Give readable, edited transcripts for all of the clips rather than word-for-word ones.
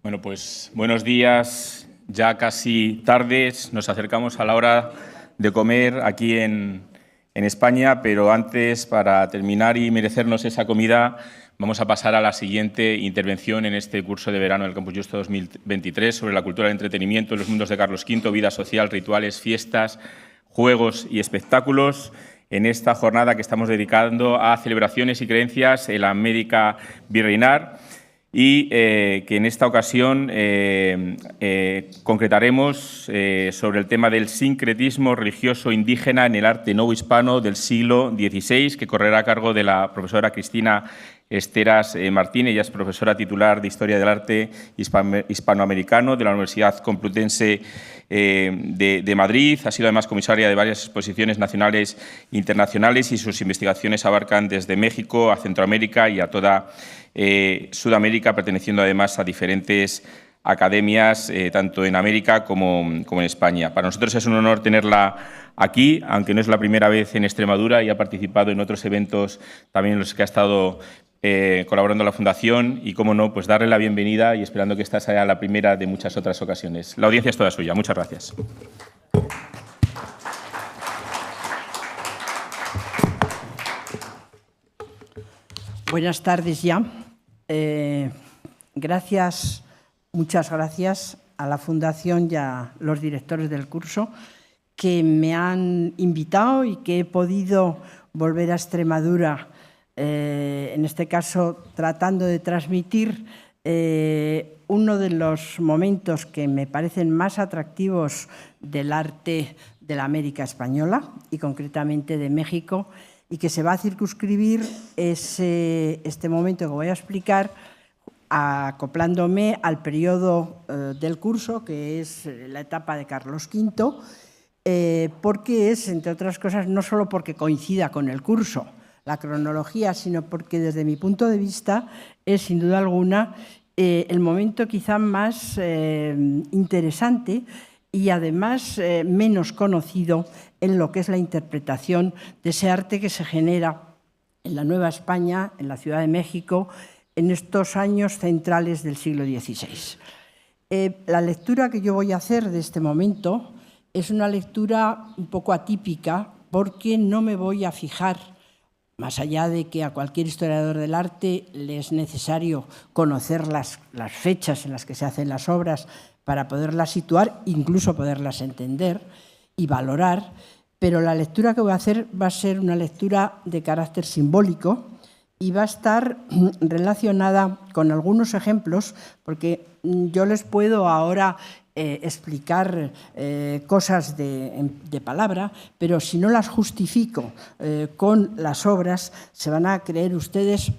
Bueno, pues buenos días, ya casi tardes, nos acercamos a la hora de comer aquí en España, pero antes, para terminar y merecernos esa comida, vamos a pasar a la siguiente intervención en este curso de verano del Campus Justo 2023 sobre la cultura del entretenimiento en los mundos de Carlos V, vida social, rituales, fiestas, juegos y espectáculos. En esta jornada que estamos dedicando a celebraciones y creencias en la América virreinar, y que en esta ocasión concretaremos sobre el tema del sincretismo religioso indígena en el arte novohispano del siglo XVI, que correrá a cargo de la profesora Cristina Esteras Martínez. Ella es profesora titular de Historia del Arte Hispanoamericano de la Universidad Complutense de Madrid. Ha sido además comisaria de varias exposiciones nacionales e internacionales y sus investigaciones abarcan desde México a Centroamérica y a toda Sudamérica, perteneciendo además a diferentes academias, tanto en América como en España. Para nosotros es un honor tenerla aquí, aunque no es la primera vez en Extremadura y ha participado en otros eventos también en los que ha estado colaborando la Fundación y, cómo no, pues darle la bienvenida y esperando que esta sea la primera de muchas otras ocasiones. La audiencia es toda suya. Muchas gracias. Buenas tardes ya. Muchas gracias a la Fundación y a los directores del curso que me han invitado y que he podido volver a Extremadura, en este caso tratando de transmitir uno de los momentos que me parecen más atractivos del arte de la América española y concretamente de México, y que se va a circunscribir este momento que voy a explicar acoplándome al periodo del curso, que es la etapa de Carlos V, porque es, entre otras cosas, no solo porque coincida con el curso, la cronología, sino porque desde mi punto de vista es, sin duda alguna, el momento quizá más interesante y además menos conocido en lo que es la interpretación de ese arte que se genera en la Nueva España, en la Ciudad de México, en estos años centrales del siglo XVI. La lectura que yo voy a hacer de este momento es una lectura un poco atípica porque no me voy a fijar, más allá de que a cualquier historiador del arte le es necesario conocer las fechas en las que se hacen las obras para poderlas situar, incluso poderlas entender y valorar, pero la lectura que voy a hacer va a ser una lectura de carácter simbólico y va a estar relacionada con algunos ejemplos, porque yo les puedo ahora explicar cosas de palabra, pero si no las justifico con las obras, se van a creer ustedes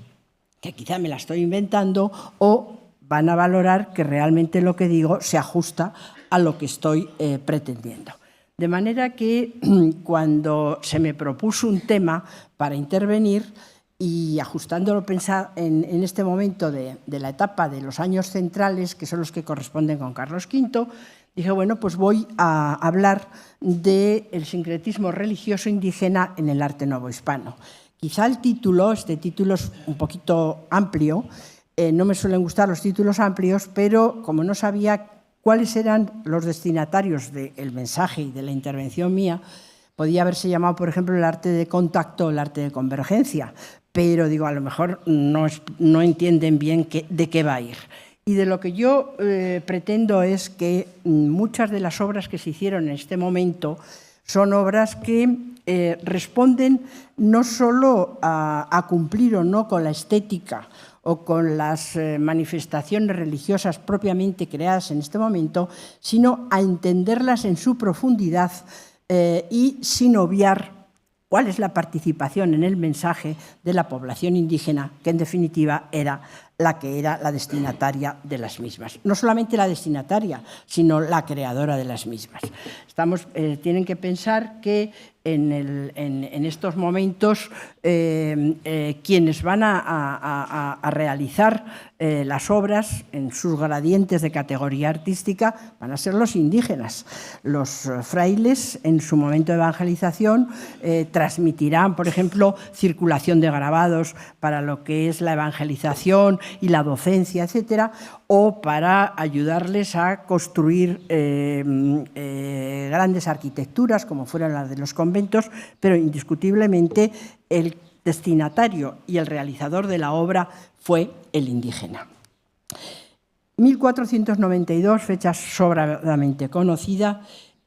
que quizá me la estoy inventando o van a valorar que realmente lo que digo se ajusta a lo que estoy pretendiendo. De manera que cuando se me propuso un tema para intervenir y ajustándolo en este momento de la etapa de los años centrales, que son los que corresponden con Carlos V, dije, bueno, pues voy a hablar del sincretismo religioso indígena en el arte novohispano. Quizá este título es un poquito amplio. No me suelen gustar los títulos amplios, pero como no sabía cuáles eran los destinatarios del mensaje y de la intervención mía, podía haberse llamado, por ejemplo, el arte de contacto o el arte de convergencia, pero digo, a lo mejor no entienden bien de qué va a ir. Y de lo que yo pretendo es que muchas de las obras que se hicieron en este momento son obras que responden no solo a cumplir o no con la estética o con las manifestaciones religiosas propiamente creadas en este momento, sino a entenderlas en su profundidad y sin obviar cuál es la participación en el mensaje de la población indígena, que en definitiva era la que era la destinataria de las mismas. No solamente la destinataria, sino la creadora de las mismas. Tienen que pensar que en estos momentos quienes van a realizar las obras en sus gradientes de categoría artística van a ser los indígenas. Los frailes, en su momento de evangelización, transmitirán, por ejemplo, circulación de grabados para lo que es la evangelización y la docencia, etcétera, o para ayudarles a construir grandes arquitecturas, como fueran las de los conventos, pero indiscutiblemente el destinatario y el realizador de la obra fue el indígena. 1492, fecha sobradamente conocida,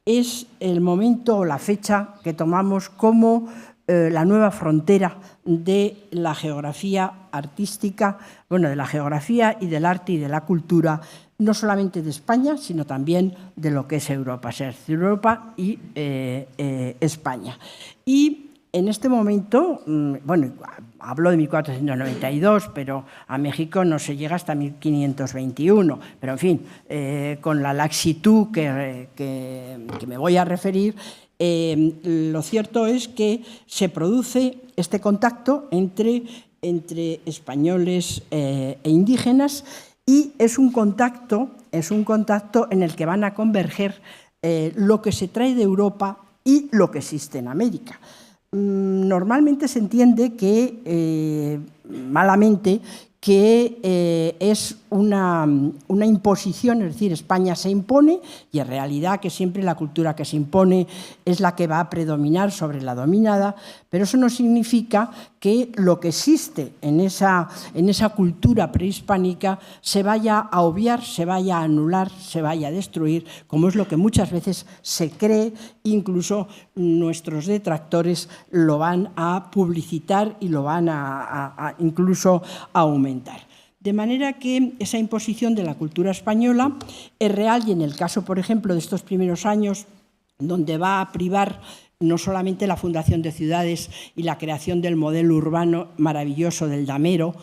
es el momento o la fecha que tomamos como la nueva frontera de la geografía artística, bueno, de la geografía y del arte y de la cultura, no solamente de España, sino también de lo que es Europa, es decir, Europa y España. Y en este momento, bueno, hablo de 1492, pero a México no se llega hasta 1521, pero en fin, con la laxitud que me voy a referir, lo cierto es que se produce este contacto entre españoles e indígenas y es un contacto en el que van a converger lo que se trae de Europa y lo que existe en América. Normalmente se entiende que, malamente, que es una imposición, es decir, España se impone y en realidad que siempre la cultura que se impone es la que va a predominar sobre la dominada, pero eso no significa que lo que existe en esa cultura prehispánica se vaya a obviar, se vaya a anular, se vaya a destruir, como es lo que muchas veces se cree, incluso nuestros detractores lo van a publicitar y lo van a incluso a aumentar. De manera que esa imposición de la cultura española es real y en el caso, por ejemplo, de estos primeros años, donde va a privar no solamente la fundación de ciudades y la creación del modelo urbano maravilloso del damero,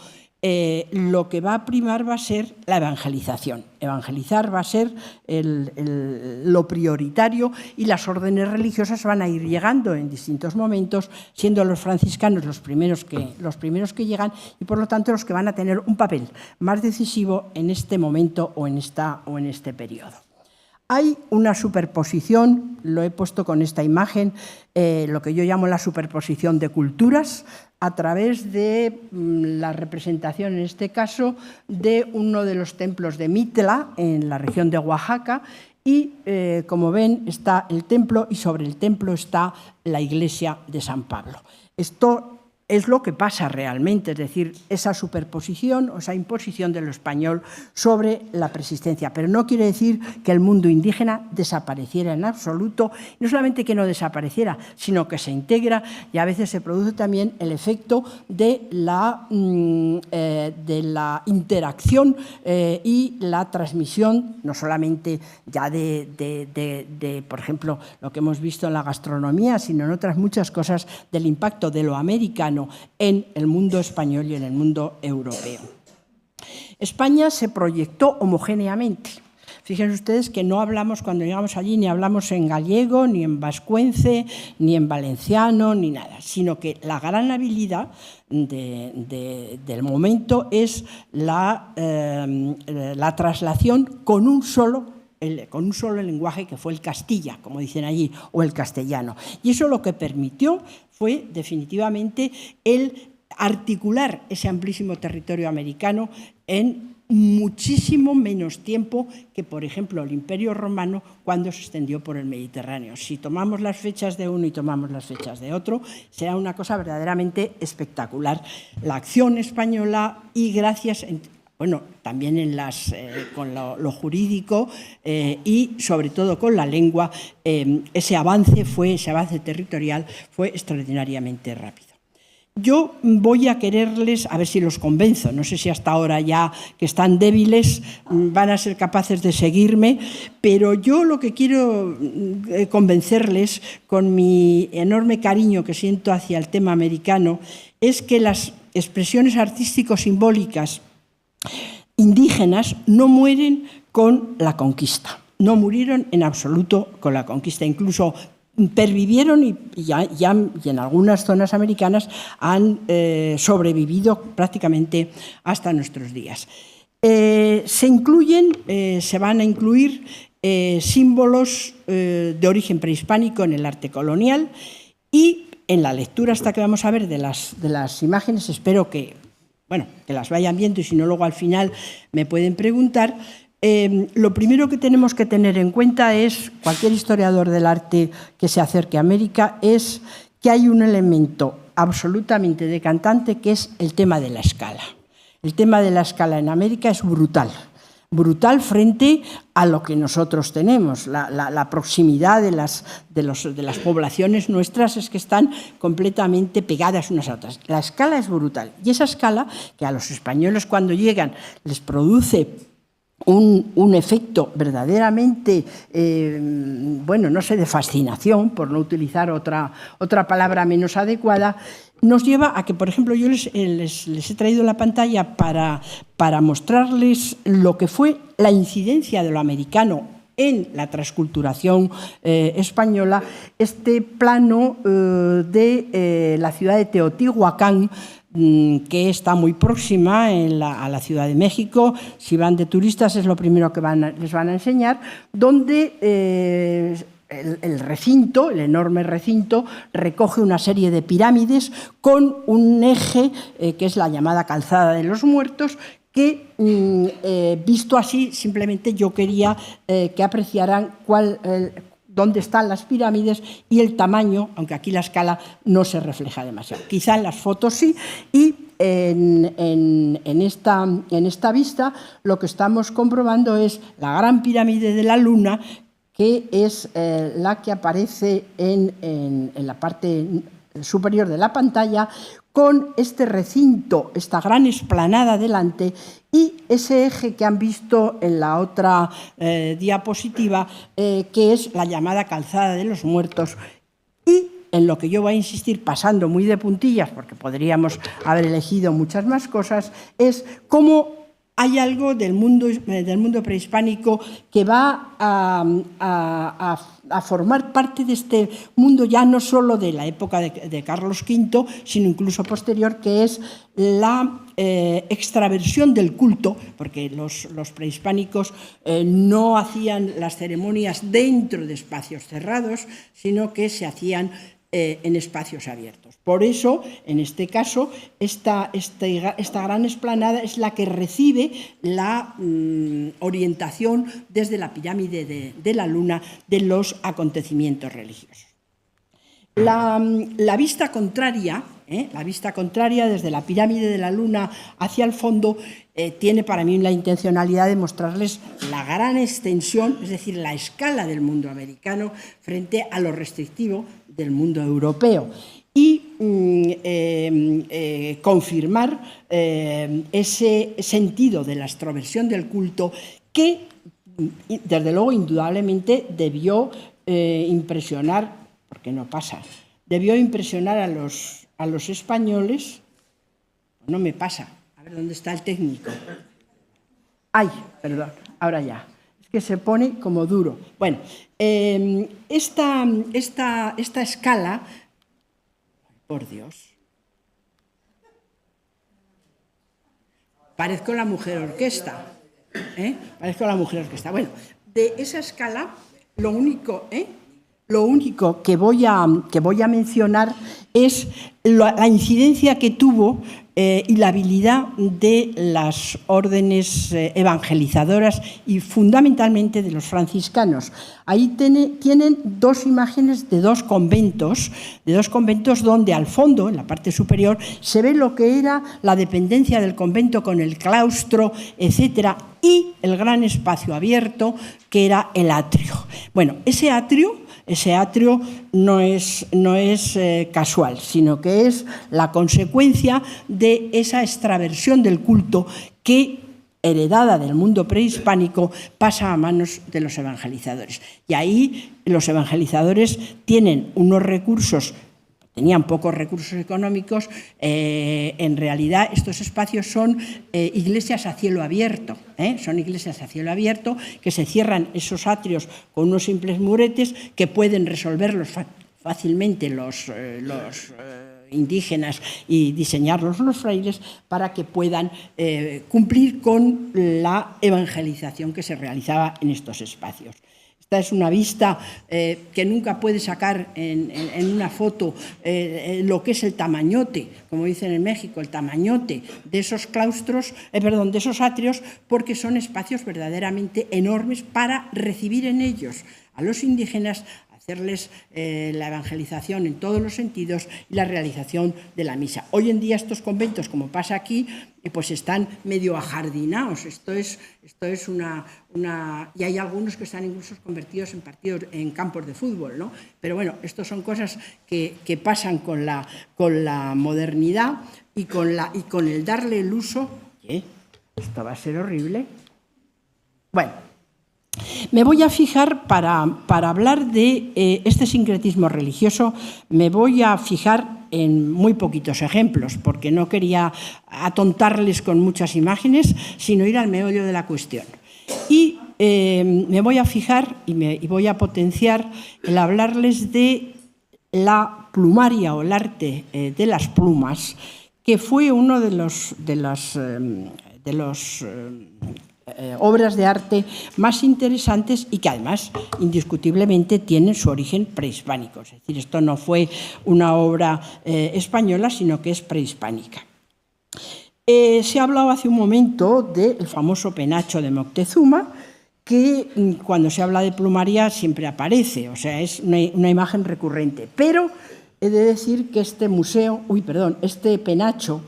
lo que va a primar va a ser la evangelización. Evangelizar va a ser lo prioritario y las órdenes religiosas van a ir llegando en distintos momentos, siendo los franciscanos los primeros que llegan y, por lo tanto, los que van a tener un papel más decisivo en este momento o en este periodo. Hay una superposición, lo he puesto con esta imagen, lo que yo llamo la superposición de culturas, a través de la representación, en este caso, de uno de los templos de Mitla, en la región de Oaxaca, y, como ven, está el templo y sobre el templo está la iglesia de San Pablo. Esto es lo que pasa realmente, es decir, esa superposición o esa imposición de lo español sobre la preexistencia. Pero no quiere decir que el mundo indígena desapareciera en absoluto, no solamente que no desapareciera, sino que se integra y a veces se produce también el efecto de la interacción y la transmisión, no solamente ya por ejemplo, lo que hemos visto en la gastronomía, sino en otras muchas cosas, del impacto de lo americano en el mundo español y en el mundo europeo. España se proyectó homogéneamente. Fíjense ustedes que no hablamos, cuando llegamos allí, ni hablamos en gallego, ni en vascuence, ni en valenciano, ni nada, sino que la gran habilidad del momento es la traslación con un solo lenguaje, que fue el castilla, como dicen allí, o el castellano. Y eso lo que permitió fue definitivamente el articular ese amplísimo territorio americano en muchísimo menos tiempo que, por ejemplo, el Imperio Romano cuando se extendió por el Mediterráneo. Si tomamos las fechas de uno y tomamos las fechas de otro, será una cosa verdaderamente espectacular. La acción española y gracias... Bueno, también con lo jurídico y sobre todo con la lengua, ese avance territorial fue extraordinariamente rápido. Yo voy a quererles, a ver si los convenzo, no sé si hasta ahora ya que están débiles van a ser capaces de seguirme, pero yo lo que quiero convencerles con mi enorme cariño que siento hacia el tema americano es que las expresiones artístico-simbólicas indígenas no mueren con la conquista, no murieron en absoluto con la conquista, incluso pervivieron y en algunas zonas americanas han sobrevivido prácticamente hasta nuestros días. Se van a incluir símbolos de origen prehispánico en el arte colonial y en la lectura hasta que vamos a ver de las imágenes espero que bueno, que las vayan viendo y si no luego al final me pueden preguntar. Lo primero que tenemos que tener en cuenta es, cualquier historiador del arte que se acerque a América, es que hay un elemento absolutamente decantante que es el tema de la escala. El tema de la escala en América es brutal. Brutal frente a lo que nosotros tenemos. La proximidad de las poblaciones nuestras es que están completamente pegadas unas a otras. La escala es brutal. Y esa escala, que a los españoles cuando llegan les produce un efecto verdaderamente, bueno, no sé, de fascinación, por no utilizar otra palabra menos adecuada, nos lleva a que, por ejemplo, yo les he traído la pantalla para mostrarles lo que fue la incidencia de lo americano en la transculturación española, este plano de la ciudad de Teotihuacán, que está muy próxima a la Ciudad de México. Si van de turistas es lo primero que les van a enseñar, donde el recinto, el enorme recinto, recoge una serie de pirámides con un eje que es la llamada Calzada de los Muertos, que visto así simplemente yo quería que apreciaran dónde están las pirámides y el tamaño, aunque aquí la escala no se refleja demasiado. Quizá en las fotos sí, y en esta vista lo que estamos comprobando es la Gran Pirámide de la Luna, que es la que aparece en la parte superior de la pantalla, con este recinto, esta gran explanada delante y ese eje que han visto en la otra diapositiva, que es la llamada Calzada de los Muertos. Y en lo que yo voy a insistir, pasando muy de puntillas, porque podríamos haber elegido muchas más cosas, es cómo hay algo del mundo prehispánico que va a formar parte de este mundo, ya no solo de la época de Carlos V, sino incluso posterior, que es la extraversión del culto, porque los prehispánicos no hacían las ceremonias dentro de espacios cerrados, sino que se hacían en espacios abiertos. Por eso, en este caso, esta gran explanada es la que recibe la orientación desde la pirámide de la Luna de los acontecimientos religiosos. La vista contraria, desde la pirámide de la Luna hacia el fondo, tiene para mí la intencionalidad de mostrarles la gran extensión, es decir, la escala del mundo americano frente a lo restrictivo del mundo europeo, y confirmar ese sentido de la extroversión del culto que, desde luego, indudablemente debió impresionar, porque no pasa, debió impresionar a los españoles. No me pasa. A ver, ¿dónde está el técnico? Ay, perdón, ahora ya. Es que se pone como duro. Bueno, esta escala, por Dios, parezco la mujer orquesta, parezco la mujer orquesta. Bueno, de esa escala, lo único que voy a mencionar es la incidencia que tuvo y la habilidad de las órdenes evangelizadoras y fundamentalmente de los franciscanos. Ahí tienen dos imágenes de dos conventos donde al fondo, en la parte superior, se ve lo que era la dependencia del convento con el claustro, etcétera, y el gran espacio abierto que era el atrio. Bueno, ese atrio no es casual, sino que es la consecuencia de esa extraversión del culto que, heredada del mundo prehispánico, pasa a manos de los evangelizadores. Y ahí los evangelizadores tienen unos recursos, tenían pocos recursos económicos. En realidad estos espacios son iglesias a cielo abierto, son iglesias a cielo abierto que se cierran esos atrios con unos simples muretes que pueden resolverlos fácilmente los indígenas y diseñarlos los frailes para que puedan cumplir con la evangelización que se realizaba en estos espacios. Esta es una vista que nunca puede sacar en una foto lo que es el tamañote, como dicen en México, el tamañote de esos claustros, de esos atrios, porque son espacios verdaderamente enormes para recibir en ellos a los indígenas, hacerles la evangelización en todos los sentidos y la realización de la misa. Hoy en día estos conventos, como pasa aquí, pues están medio ajardinados. Esto es una... Y hay algunos que están incluso convertidos en campos de fútbol, ¿no? Pero bueno, estas son cosas que pasan con la modernidad y con el darle el uso. Esto va a ser horrible. Bueno, me voy a fijar, para hablar de este sincretismo religioso, me voy a fijar en muy poquitos ejemplos, porque no quería atontarles con muchas imágenes, sino ir al meollo de la cuestión. Y me voy a fijar y voy a potenciar el hablarles de la plumaria o el arte de las plumas, que fue uno de las obras de arte más interesantes y que además indiscutiblemente tienen su origen prehispánico. Es decir, esto no fue una obra española, sino que es prehispánica. Se ha hablado hace un momento del famoso penacho de Moctezuma, que cuando se habla de plumaria siempre aparece, o sea, es una imagen recurrente. Pero he de decir que este penacho,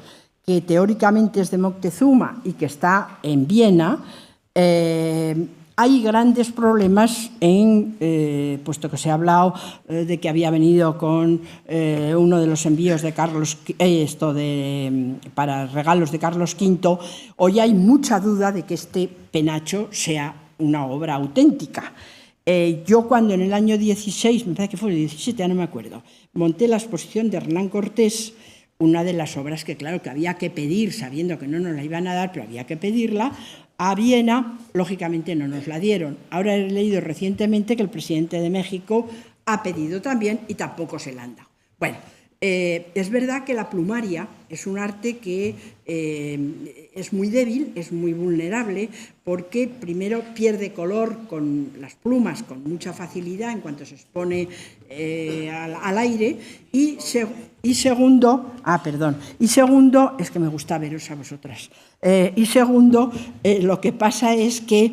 que teóricamente es de Moctezuma y que está en Viena, hay grandes problemas puesto que se ha hablado de que había venido con uno de los envíos de Carlos, para regalos de Carlos V. Hoy hay mucha duda de que este penacho sea una obra auténtica. Yo cuando en el año 16, me parece que fue el 17, ya no me acuerdo, monté la exposición de Hernán Cortés, una de las obras que, claro, que había que pedir, sabiendo que no nos la iban a dar, pero había que pedirla, a Viena, lógicamente no nos la dieron. Ahora he leído recientemente que el presidente de México ha pedido también y tampoco se la han dado. Bueno, es verdad que la plumaria es un arte que es muy débil, es muy vulnerable, porque primero pierde color con las plumas con mucha facilidad en cuanto se expone al aire, y segundo, es que me gusta veros a vosotras, lo que pasa es que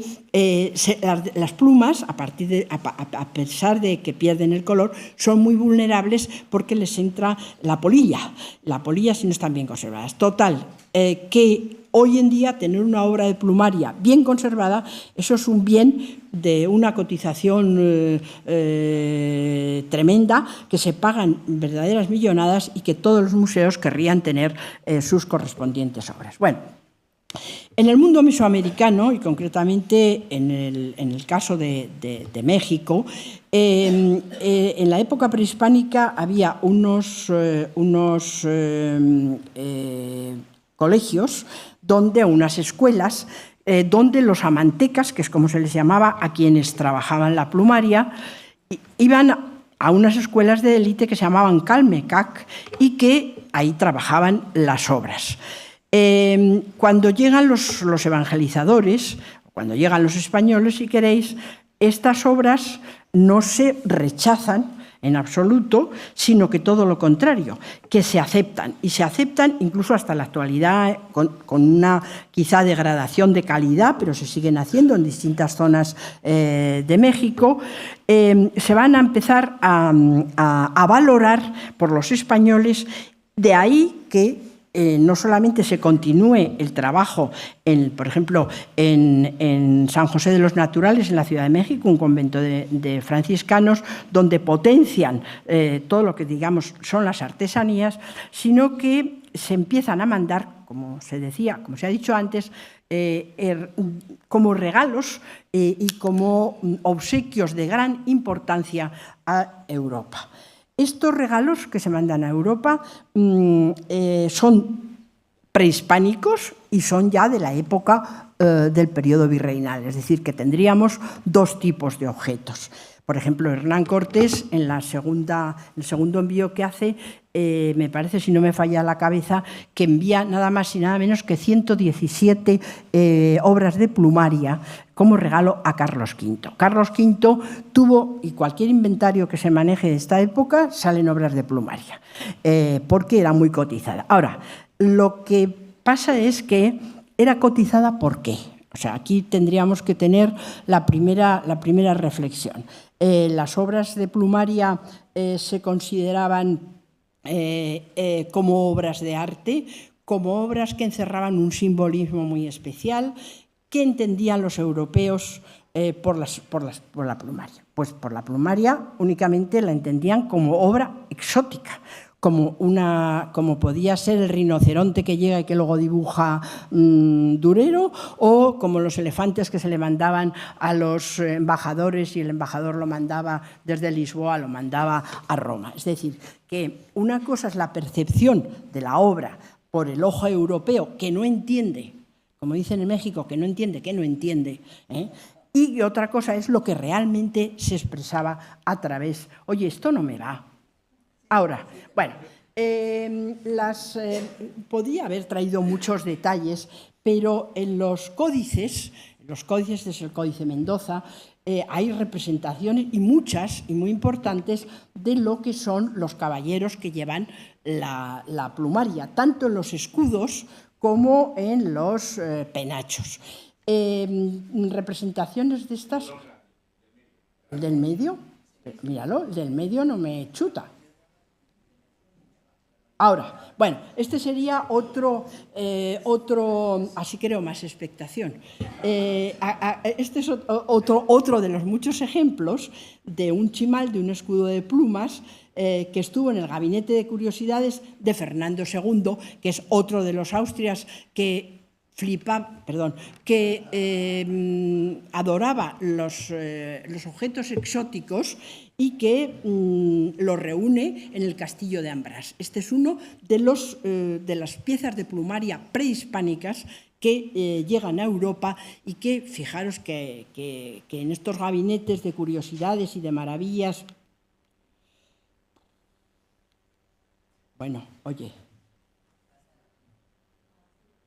las plumas, a pesar de que pierden el color, son muy vulnerables porque les entra la polilla si no están bien conservadas. Total, que hoy en día tener una obra de plumaria bien conservada, eso es un bien de una cotización tremenda, que se pagan verdaderas millonadas y que todos los museos querrían tener sus correspondientes obras. Bueno, en el mundo mesoamericano, y concretamente en el caso de México, en la época prehispánica había unos colegios, unas escuelas, donde los amantecas, que es como se les llamaba a quienes trabajaban la plumaria, iban a unas escuelas de élite que se llamaban Calmecac y que ahí trabajaban las obras. Cuando llegan los evangelizadores, cuando llegan los españoles, si queréis, estas obras no se rechazan en absoluto, sino que todo lo contrario, que se aceptan, y se aceptan incluso hasta la actualidad con una quizá degradación de calidad, pero se siguen haciendo en distintas zonas de México. Se van a empezar a valorar por los españoles, de ahí que no solamente se continúe el trabajo, por ejemplo, en San José de los Naturales, en la Ciudad de México, un convento de franciscanos, donde potencian todo lo que, digamos, son las artesanías, sino que se empiezan a mandar, como se ha dicho antes, como regalos y como obsequios de gran importancia a Europa. Estos regalos que se mandan a Europa son prehispánicos y son ya de la época del periodo virreinal, es decir, que tendríamos dos tipos de objetos. Por ejemplo, Hernán Cortés, en el segundo envío que hace, me parece, si no me falla la cabeza, que envía nada más y nada menos que 117 obras de plumaria como regalo a Carlos V. Carlos V tuvo, y cualquier inventario que se maneje de esta época, salen obras de plumaria, porque era muy cotizada. Ahora, lo que pasa es que era cotizada ¿por qué? O sea, aquí tendríamos que tener la primera reflexión. Las obras de plumaria se consideraban como obras de arte, como obras que encerraban un simbolismo muy especial, que entendían los europeos por la plumaria. Pues por la plumaria únicamente la entendían como obra exótica, como podía ser el rinoceronte que llega y que luego dibuja Durero, o como los elefantes que se le mandaban a los embajadores y el embajador lo mandaba desde Lisboa, lo mandaba a Roma. Es decir, que una cosa es la percepción de la obra por el ojo europeo que no entiende, como dicen en México, que no entiende, y otra cosa es lo que realmente se expresaba a través, oye, esto no me va. Ahora, bueno, podía haber traído muchos detalles, pero en los códices desde el Códice Mendoza, hay representaciones, y muchas, y muy importantes, de lo que son los caballeros que llevan la plumaria, tanto en los escudos como en los penachos. Representaciones de estas... ¿El del medio? Míralo, el del medio no me chuta. Ahora, bueno, este sería otro, así creo, más expectación. Este es otro de los muchos ejemplos de un chimal, de un escudo de plumas, que estuvo en el gabinete de curiosidades de Fernando II, que es otro de los Austrias que adoraba los objetos exóticos y que los reúne en el castillo de Ambrás. Este es uno de las piezas de plumaria prehispánicas que llegan a Europa y que, fijaros que en estos gabinetes de curiosidades y de maravillas, bueno, oye,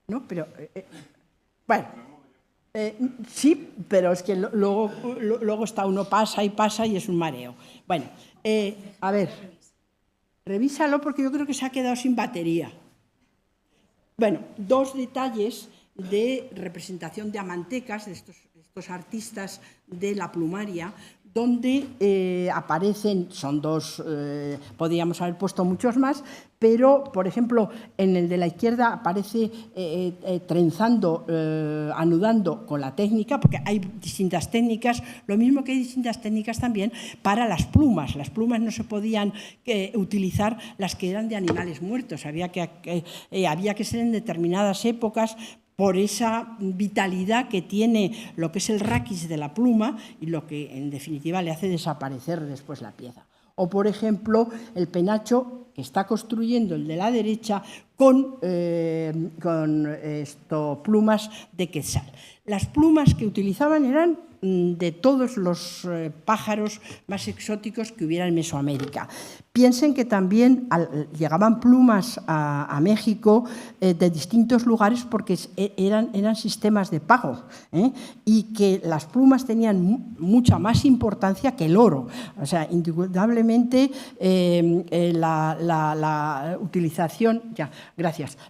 no, pero, bueno, sí, pero es que luego está uno pasa y es un mareo. Bueno, a ver, revísalo porque yo creo que se ha quedado sin batería. Bueno, dos detalles de representación de amantecas, de estos artistas de la plumaria, donde aparecen, son dos, podríamos haber puesto muchos más, pero, por ejemplo, en el de la izquierda aparece trenzando, anudando con la técnica, porque hay distintas técnicas, lo mismo que hay distintas técnicas también para las plumas. Las plumas no se podían utilizar las que eran de animales muertos, había que ser en determinadas épocas, por esa vitalidad que tiene lo que es el raquis de la pluma y lo que, en definitiva, le hace desaparecer después la pieza. O, por ejemplo, el penacho que está construyendo el de la derecha con plumas de quetzal. Las plumas que utilizaban eran de todos los pájaros más exóticos que hubiera en Mesoamérica. Piensen que también llegaban plumas a México de distintos lugares porque eran sistemas de pago, y que las plumas tenían mucha más importancia que el oro. O sea, indudablemente la utilización,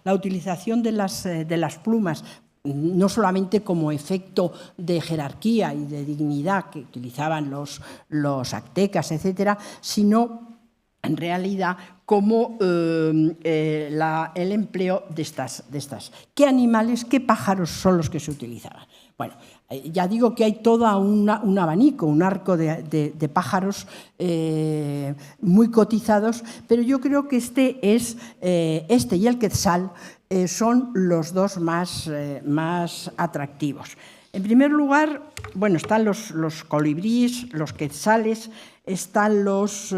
la utilización de las plumas, no solamente como efecto de jerarquía y de dignidad que utilizaban los aztecas, etcétera, sino en realidad como el empleo de estas. ¿Qué animales, qué pájaros son los que se utilizaban? Bueno, ya digo que hay todo un abanico, un arco de pájaros muy cotizados, pero yo creo que este y el quetzal son los dos más atractivos. En primer lugar, bueno, están los colibríes, los quetzales, están las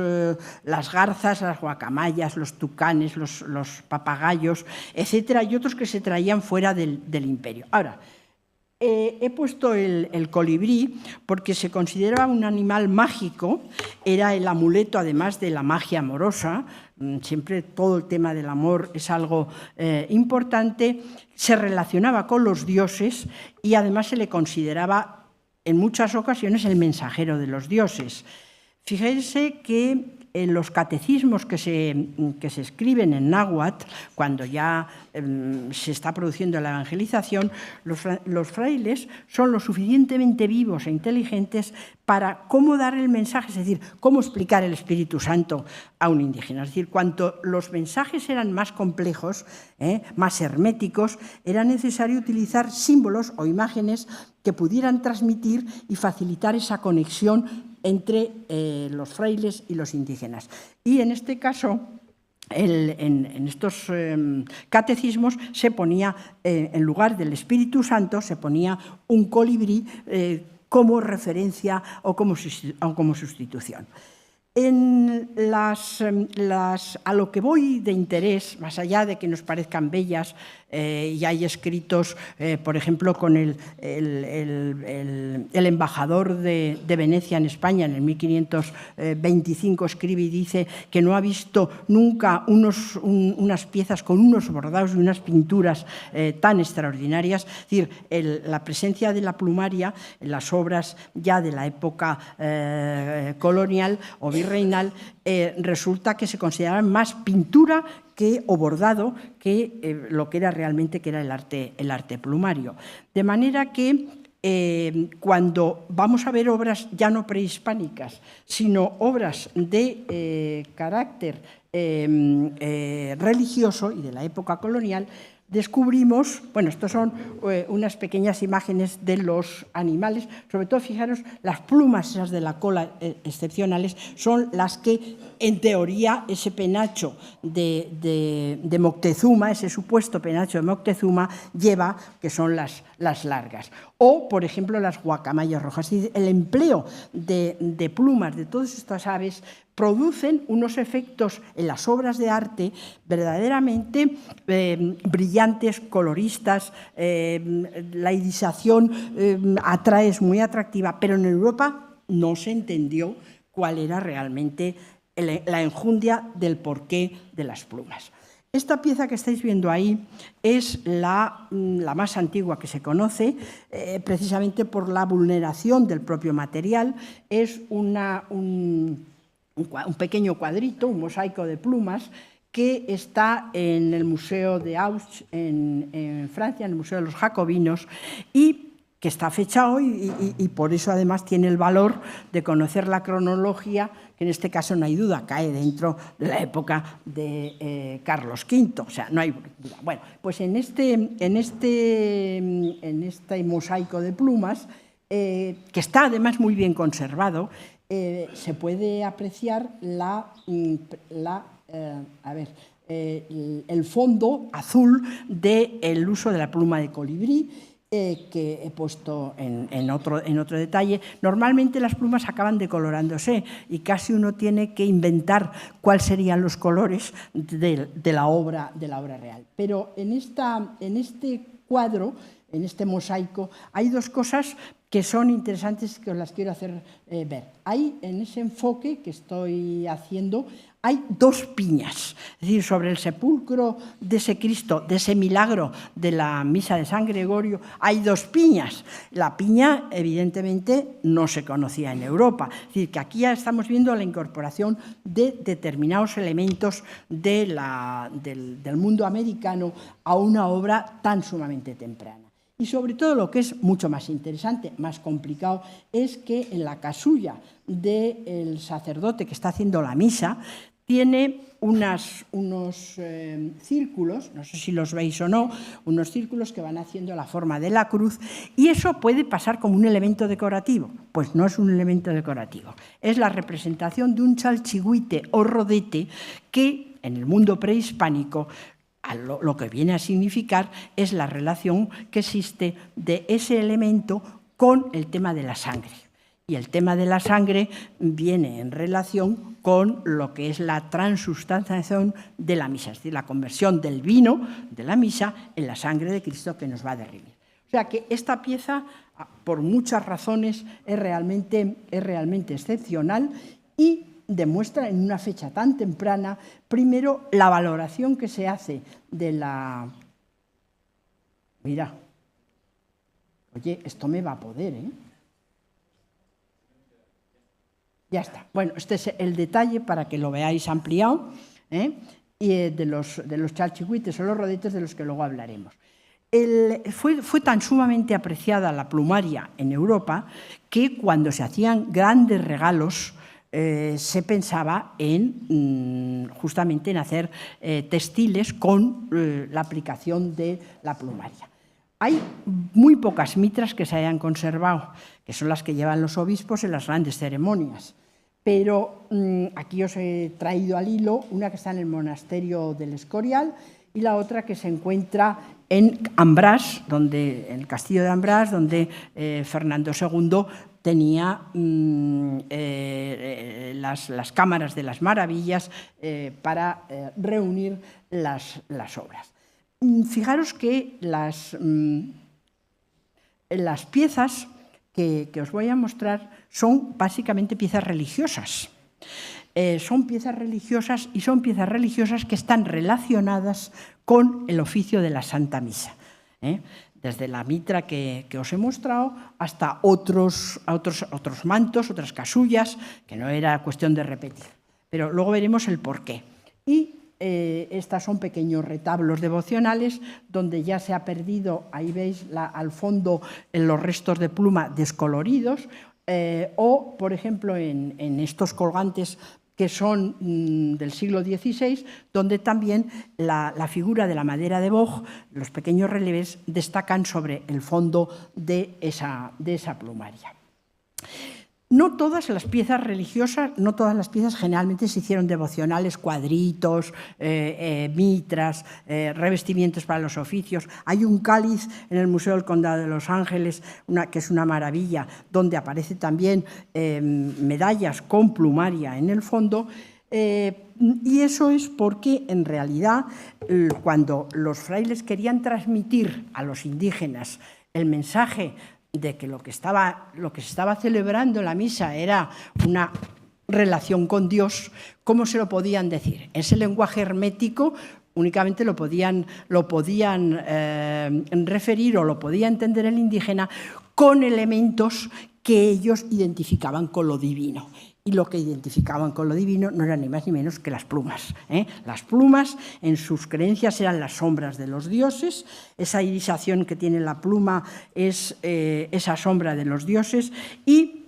garzas, las guacamayas, los tucanes, los papagayos, etcétera, y otros que se traían fuera del imperio. Ahora, he puesto el colibrí porque se consideraba un animal mágico, era el amuleto además de la magia amorosa, siempre todo el tema del amor es algo importante, se relacionaba con los dioses y además se le consideraba en muchas ocasiones el mensajero de los dioses. Fíjense que en los catecismos que se escriben en náhuatl, cuando ya se está produciendo la evangelización, los frailes son lo suficientemente vivos e inteligentes para cómo dar el mensaje, es decir, cómo explicar el Espíritu Santo a un indígena. Es decir, cuanto los mensajes eran más complejos, más herméticos, era necesario utilizar símbolos o imágenes que pudieran transmitir y facilitar esa conexión entre los frailes y los indígenas. Y en este caso, en estos catecismos se ponía, en lugar del Espíritu Santo, se ponía un colibrí como referencia o como sustitución. A lo que voy de interés, más allá de que nos parezcan bellas, y hay escritos, por ejemplo, con el embajador de Venecia en España, en el 1525, escribe y dice que no ha visto nunca unas piezas con unos bordados y unas pinturas tan extraordinarias. Es decir, la presencia de la plumaria en las obras ya de la época colonial o virreinal resulta que se consideraban más pintura o bordado que lo que era realmente el arte plumario. De manera que cuando vamos a ver obras ya no prehispánicas, sino obras de carácter religioso y de la época colonial, descubrimos, bueno, estos son unas pequeñas imágenes de los animales, sobre todo, fijaros, las plumas esas de la cola excepcionales son las que, en teoría, ese penacho de Moctezuma, ese supuesto penacho de Moctezuma, lleva, que son las largas. O, por ejemplo, las guacamayas rojas. El empleo de plumas de todas estas aves producen unos efectos en las obras de arte verdaderamente brillantes, coloristas, la irisación atrae, es muy atractiva, pero en Europa no se entendió cuál era realmente la enjundia del porqué de las plumas. Esta pieza que estáis viendo ahí es la más antigua que se conoce, precisamente por la vulneración del propio material. Es un pequeño cuadrito, un mosaico de plumas, que está en el Museo de Auch, en Francia, en el Museo de los Jacobinos, y que está fechado y por eso además tiene el valor de conocer la cronología, que en este caso no hay duda, cae dentro de la época de Carlos V, o sea, no hay duda. Bueno, pues en este mosaico de plumas, que está además muy bien conservado, se puede apreciar el fondo azul del uso de la pluma de colibrí, que he puesto en otro detalle. Normalmente las plumas acaban decolorándose y casi uno tiene que inventar cuáles serían los colores de la obra real. Pero en este cuadro, en este mosaico, hay dos cosas que son interesantes, que os las quiero hacer ver. Hay, en ese enfoque que estoy haciendo, hay dos piñas. Es decir, sobre el sepulcro de ese Cristo, de ese milagro de la misa de San Gregorio, hay dos piñas. La piña, evidentemente, no se conocía en Europa. Es decir, que aquí ya estamos viendo la incorporación de determinados elementos del mundo americano a una obra tan sumamente temprana. Y sobre todo lo que es mucho más interesante, más complicado, es que en la casulla del sacerdote que está haciendo la misa tiene unos círculos, no sé si los veis o no, unos círculos que van haciendo la forma de la cruz, y eso puede pasar como un elemento decorativo. Pues no es un elemento decorativo, es la representación de un chalchihuite o rodete que en el mundo prehispánico lo que viene a significar es la relación que existe de ese elemento con el tema de la sangre. Y el tema de la sangre viene en relación con lo que es la transustanciación de la misa, es decir, la conversión del vino de la misa en la sangre de Cristo que nos va a derrimir. O sea que esta pieza, por muchas razones, es realmente excepcional y demuestra en una fecha tan temprana, primero, la valoración que se hace de la... Mira, oye, esto me va a poder, ¿eh? Ya está. Bueno, este es el detalle para que lo veáis ampliado, y de los chalchihuites o los rodetes de los que luego hablaremos. Fue tan sumamente apreciada la plumaria en Europa que cuando se hacían grandes regalos se pensaba justamente en hacer textiles con la aplicación de la plumaria. Hay muy pocas mitras que se hayan conservado, que son las que llevan los obispos en las grandes ceremonias. Pero aquí os he traído al hilo una que está en el monasterio del Escorial y la otra que se encuentra en Ambrás, en el castillo de Ambrás, donde Fernando II tenía las cámaras de las maravillas para reunir las obras. Fijaros que las piezas que os voy a mostrar son básicamente piezas religiosas. Son piezas religiosas y son piezas religiosas que están relacionadas con el oficio de la Santa Misa. Desde la mitra que os he mostrado hasta otros mantos, otras casullas, que no era cuestión de repetir. Pero luego veremos el porqué. Y estas son pequeños retablos devocionales donde ya se ha perdido, ahí veis al fondo los restos de pluma descoloridos, o, por ejemplo, en estos colgantes que son del siglo XVI, donde también la figura de la madera de boj, los pequeños relieves, destacan sobre el fondo de esa plumaria. No todas las piezas religiosas, no todas las piezas generalmente se hicieron devocionales, cuadritos, mitras, revestimientos para los oficios. Hay un cáliz en el Museo del Condado de Los Ángeles, que es una maravilla, donde aparece también medallas con plumaria en el fondo. Y eso es porque, en realidad, cuando los frailes querían transmitir a los indígenas el mensaje de que lo que se estaba celebrando en la misa era una relación con Dios, ¿cómo se lo podían decir? Ese lenguaje hermético únicamente lo podían referir o lo podía entender el indígena con elementos que ellos identificaban con lo divino. Y lo que identificaban con lo divino no eran ni más ni menos que las plumas. Las plumas, en sus creencias, eran las sombras de los dioses. Esa irisación que tiene la pluma es esa sombra de los dioses. Y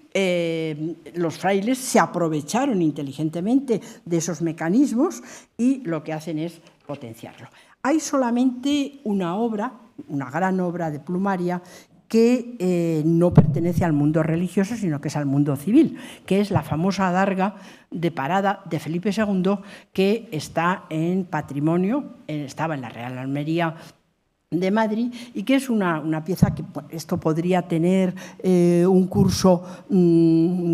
los frailes se aprovecharon inteligentemente de esos mecanismos y lo que hacen es potenciarlo. Hay solamente una obra, una gran obra de plumaria, que no pertenece al mundo religioso, sino que es al mundo civil, que es la famosa adarga de parada de Felipe II, que está en patrimonio, estaba en la Real Almería de Madrid, y que es una pieza que esto podría tener un curso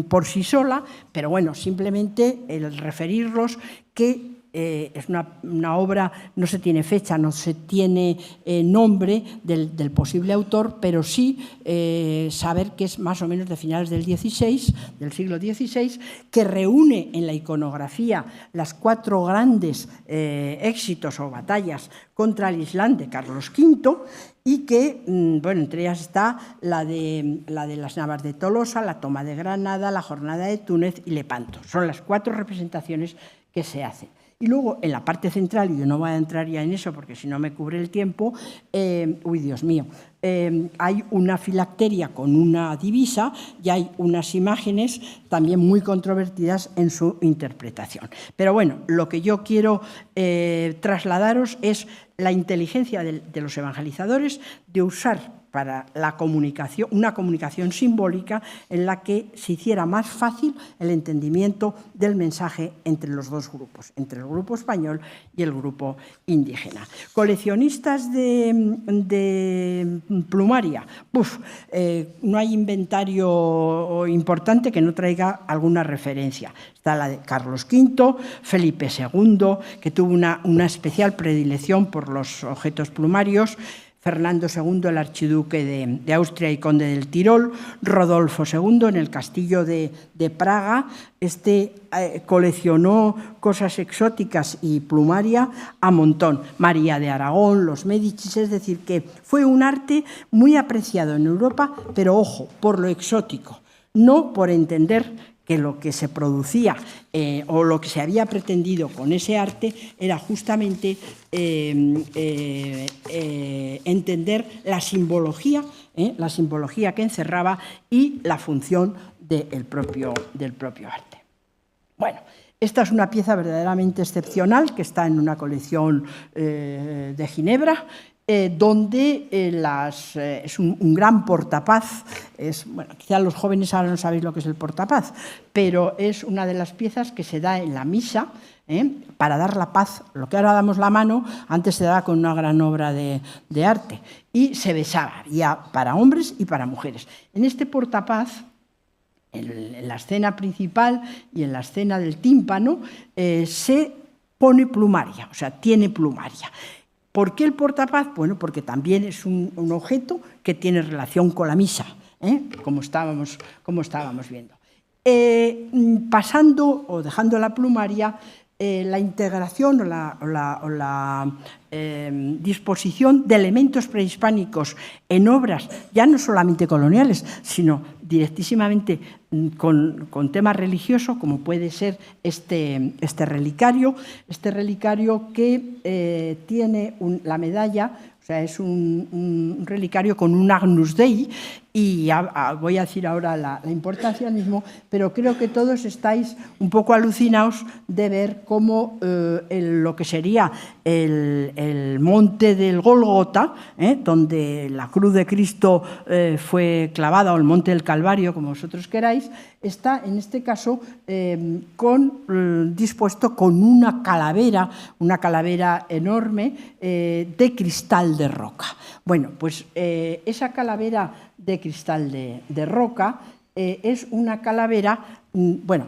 por sí sola, pero bueno, simplemente el referirlos que es una obra, no se tiene fecha, no se tiene nombre del posible autor, pero sí saber que es más o menos de finales del siglo XVI, que reúne en la iconografía las 4 grandes éxitos o batallas contra el Islam de Carlos V, y que, bueno, entre ellas está la de las Navas de Tolosa, la toma de Granada, la jornada de Túnez y Lepanto. Son las 4 representaciones que se hacen. Y luego, en la parte central, y yo no voy a entrar ya en eso porque si no me cubre el tiempo, Dios mío, hay una filacteria con una divisa y hay unas imágenes también muy controvertidas en su interpretación. Pero bueno, lo que yo quiero trasladaros es la inteligencia de los evangelizadores de usar para la comunicación, una comunicación simbólica en la que se hiciera más fácil el entendimiento del mensaje entre los dos grupos, entre el grupo español y el grupo indígena. Coleccionistas de plumaria, no hay inventario importante que no traiga alguna referencia. Está la de Carlos V, Felipe II, que tuvo una especial predilección por los objetos plumarios, Fernando II, el archiduque de Austria y conde del Tirol, Rodolfo II en el castillo de Praga. Coleccionó cosas exóticas y plumaria a montón. María de Aragón, los Médicis, es decir, que fue un arte muy apreciado en Europa, pero ojo, por lo exótico, no por entender que lo que se producía o lo que se había pretendido con ese arte era justamente entender la simbología que encerraba y la función del propio arte. Bueno, esta es una pieza verdaderamente excepcional que está en una colección de Ginebra, donde es un gran portapaz. Bueno, quizá los jóvenes ahora no sabéis lo que es el portapaz, pero es una de las piezas que se da en la misa para dar la paz. Lo que ahora damos la mano, antes se daba con una gran obra de arte, y se besaba, ya para hombres y para mujeres. En este portapaz, en la escena principal y en la escena del tímpano, se pone plumaria, o sea, tiene plumaria. ¿Por qué el portapaz? Bueno, porque también es un objeto que tiene relación con la misa, como estábamos viendo. Pasando o dejando la plumaria, la integración o la disposición de elementos prehispánicos en obras, ya no solamente coloniales, sino directísimamente con tema religioso, como puede ser este relicario que tiene la medalla, o sea, es un relicario con un Agnus Dei, y voy a decir ahora la importancia mismo, pero creo que todos estáis un poco alucinados de ver cómo lo que sería el monte del Gólgota, donde la cruz de Cristo fue clavada, o el monte del Calvario, como vosotros queráis, está en este caso dispuesto con una calavera enorme de cristal de roca. Bueno, pues esa calavera de cristal de roca es una calavera, bueno,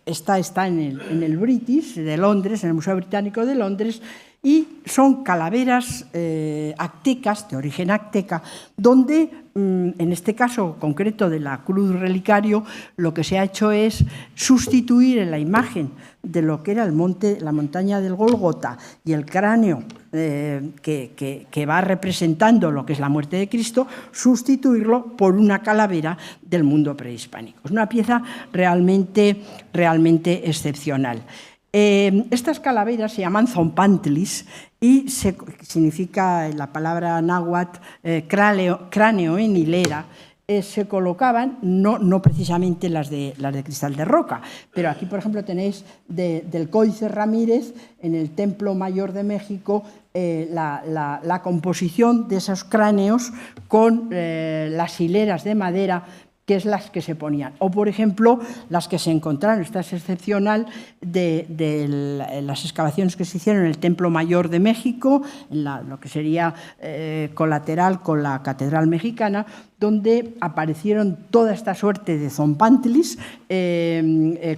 está en el British de Londres, en el Museo Británico de Londres, y son calaveras aztecas, de origen azteca, donde, en este caso concreto de la cruz relicario, lo que se ha hecho es sustituir en la imagen de lo que era la montaña del Gólgota y el cráneo que va representando lo que es la muerte de Cristo, sustituirlo por una calavera del mundo prehispánico. Es una pieza realmente excepcional. Estas calaveras se llaman zompantlis y significa la palabra náhuatl cráneo en hilera. Se colocaban, no precisamente las de cristal de roca, pero aquí, por ejemplo, tenéis del Códice Ramírez, en el Templo Mayor de México, la composición de esos cráneos con las hileras de madera, que es las que se ponían. O, por ejemplo, las que se encontraron, esta es excepcional, de las excavaciones que se hicieron en el Templo Mayor de México, en lo que sería colateral con la Catedral Mexicana, donde aparecieron toda esta suerte de zompantlis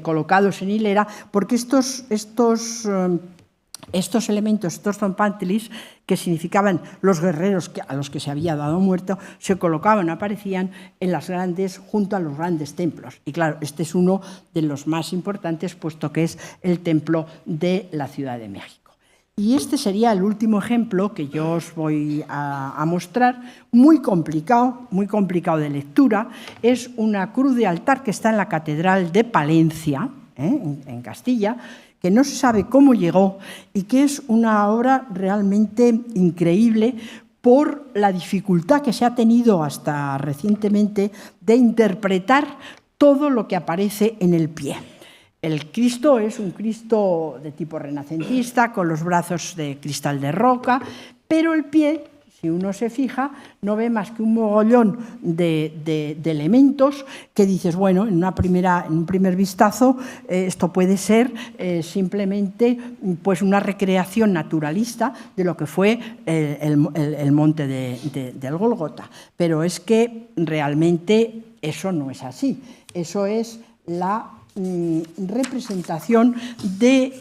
colocados en hilera, porque estos elementos, estos zompantlis, que significaban los guerreros a los que se había dado muerto, se colocaban, aparecían junto a los grandes templos. Y claro, este es uno de los más importantes, puesto que es el templo de la Ciudad de México. Y este sería el último ejemplo que yo os voy a mostrar, muy complicado de lectura. Es una cruz de altar que está en la Catedral de Palencia, en Castilla, que no se sabe cómo llegó y que es una obra realmente increíble por la dificultad que se ha tenido hasta recientemente de interpretar todo lo que aparece en el pie. El Cristo es un Cristo de tipo renacentista, con los brazos de cristal de roca, pero el pie, si uno se fija, no ve más que un mogollón de elementos que dices, bueno, en un primer vistazo, esto puede ser simplemente pues una recreación naturalista de lo que fue el monte del Gólgota. Pero es que realmente eso no es así. Eso es la representación de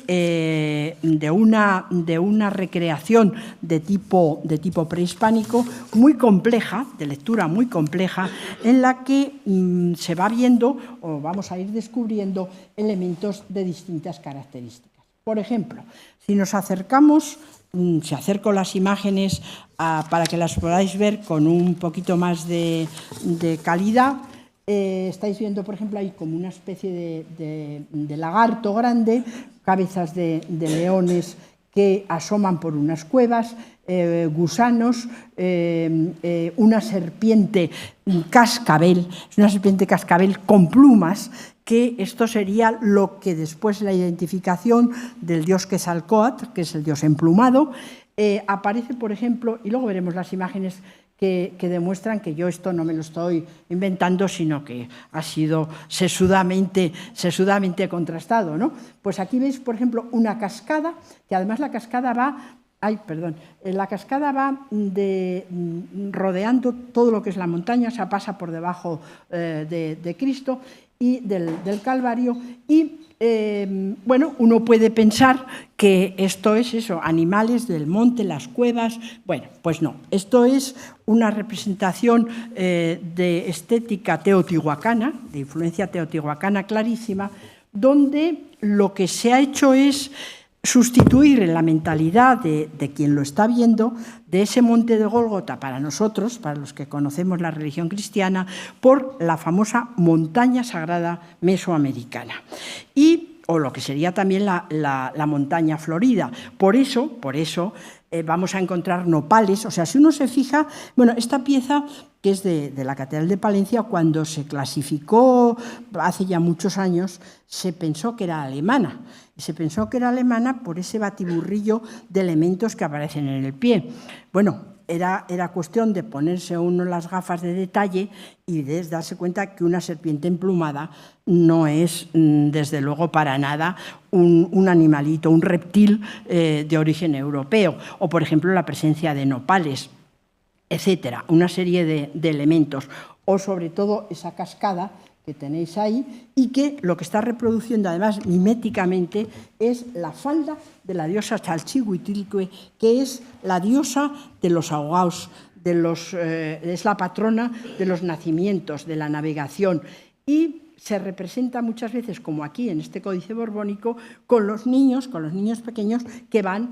una recreación de tipo prehispánico muy compleja, de lectura muy compleja, en la que se va viendo o vamos a ir descubriendo elementos de distintas características. Por ejemplo, si nos acercamos, se acerco las imágenes para que las podáis ver con un poquito más de calidad. Estáis viendo, por ejemplo, ahí como una especie de lagarto grande, cabezas de leones que asoman por unas cuevas, gusanos, una serpiente cascabel, una serpiente cascabel con plumas, que esto sería lo que después la identificación del dios Quetzalcóatl, que es el dios emplumado, aparece, por ejemplo, y luego veremos las imágenes que demuestran que yo esto no me lo estoy inventando, sino que ha sido sesudamente contrastado, ¿no? Pues aquí veis, por ejemplo, una cascada, que además la cascada va... la cascada va rodeando todo lo que es la montaña, o sea, pasa por debajo de Cristo y del Calvario, y bueno, uno puede pensar que esto es eso, animales del monte, las cuevas. Bueno, pues no, esto es una representación de estética teotihuacana, de influencia teotihuacana clarísima, donde lo que se ha hecho es sustituir en la mentalidad de quien lo está viendo, de ese monte de Gólgota para nosotros, para los que conocemos la religión cristiana, por la famosa montaña sagrada mesoamericana. O lo que sería también la montaña florida. Por eso vamos a encontrar nopales. O sea, si uno se fija, bueno, esta pieza que es de la Catedral de Palencia, cuando se clasificó hace ya muchos años, se pensó que era alemana. Y se pensó que era alemana por ese batiburrillo de elementos que aparecen en el pie. Bueno, era cuestión de ponerse uno las gafas de detalle y de darse cuenta que una serpiente emplumada no es, desde luego, para nada un animalito, un reptil de origen europeo. O, por ejemplo, la presencia de nopales, etcétera, una serie de elementos. O, sobre todo, esa cascada que tenéis ahí, y que lo que está reproduciendo, además, miméticamente, es la falda de la diosa Chalchihuitilque, que es la diosa de los ahogados, es la patrona de los nacimientos, de la navegación, y se representa muchas veces, como aquí en este códice borbónico, con los niños pequeños que van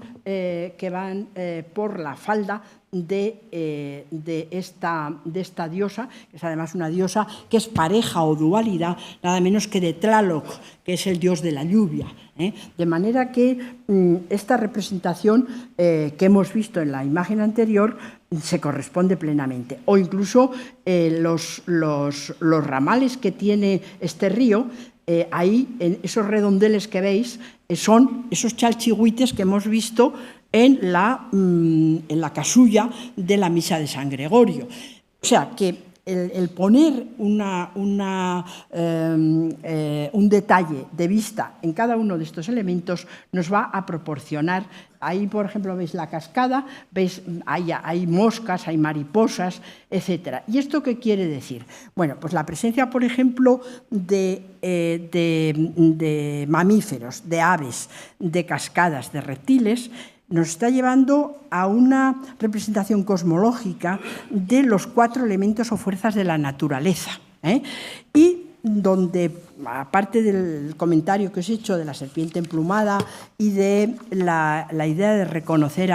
por la falda de esta diosa, que es además una diosa que es pareja o dualidad, nada menos que de Tlaloc, que es el dios de la lluvia. De manera que esta representación que hemos visto en la imagen anterior se corresponde plenamente. O incluso los ramales que tiene este río, ahí, en esos redondeles que veis, son esos chalchihuites que hemos visto en la casulla de la misa de San Gregorio. O sea, que el poner un detalle de vista en cada uno de estos elementos nos va a proporcionar. Ahí, por ejemplo, veis la cascada, veis, hay moscas, hay mariposas, etc. ¿Y esto qué quiere decir? Bueno, pues la presencia, por ejemplo, de mamíferos, de aves, de cascadas, de reptiles, nos está llevando a una representación cosmológica de los 4 elementos o fuerzas de la naturaleza. Y donde, aparte del comentario que os he hecho de la serpiente emplumada y de la idea de reconocer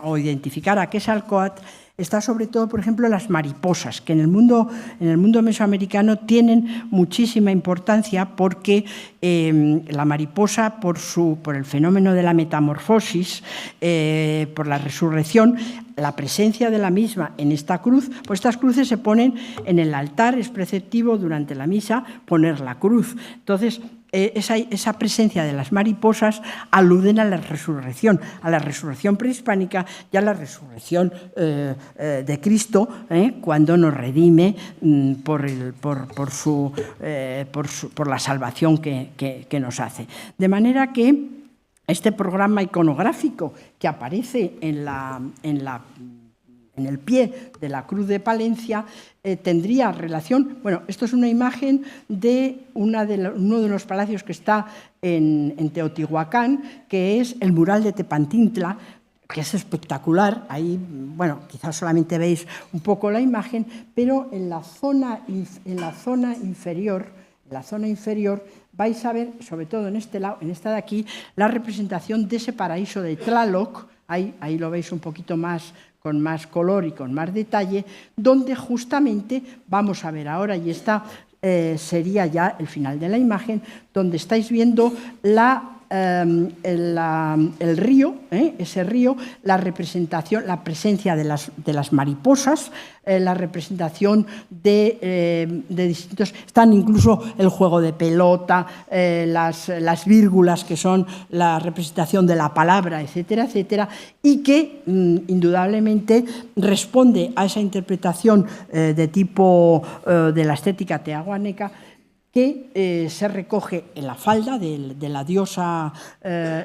o identificar a Quetzalcóatl, está sobre todo, por ejemplo, las mariposas, que en el mundo mesoamericano tienen muchísima importancia porque la mariposa, por el fenómeno de la metamorfosis, por la resurrección, la presencia de la misma en esta cruz, pues estas cruces se ponen en el altar, es preceptivo durante la misa poner la cruz. Entonces, esa presencia de las mariposas aluden a la resurrección prehispánica y a la resurrección de Cristo, cuando nos redime por la salvación que nos hace. De manera que este programa iconográfico que aparece en el pie de la cruz de Palencia tendría relación. Bueno, esto es una imagen de uno de los palacios que está en Teotihuacán, que es el mural de Tepantintla, que es espectacular. Ahí, bueno, quizás solamente veis un poco la imagen, pero en la zona inferior vais a ver, sobre todo en esta de aquí, la representación de ese paraíso de Tlaloc. Ahí lo veis un poquito más color y con más detalle, donde justamente vamos a ver ahora, y esta sería ya el final de la imagen, donde estáis viendo el río, ese río, la representación, la presencia de las mariposas, la representación de distintos... Están incluso el juego de pelota, las vírgulas, que son la representación de la palabra, etcétera, etcétera, y que indudablemente responde a esa interpretación de tipo de la estética teotihuaca, que se recoge en la falda de la diosa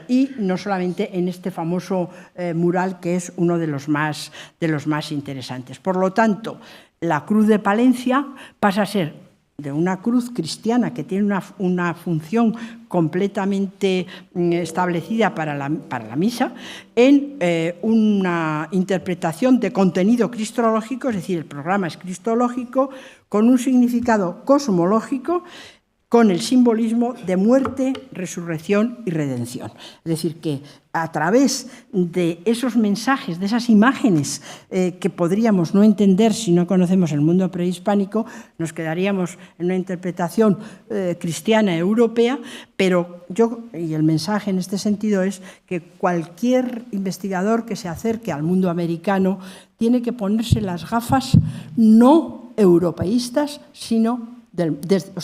y no solamente en este famoso mural, que es uno de los más interesantes. Por lo tanto, la cruz de Palencia pasa a ser de una cruz cristiana que tiene una función completamente establecida para la misa, en una interpretación de contenido cristológico, es decir, el programa es cristológico, con un significado cosmológico, con el simbolismo de muerte, resurrección y redención. Es decir, que a través de esos mensajes, de esas imágenes que podríamos no entender si no conocemos el mundo prehispánico, nos quedaríamos en una interpretación cristiana europea, pero y el mensaje en este sentido es que cualquier investigador que se acerque al mundo americano tiene que ponerse las gafas no europeístas, sino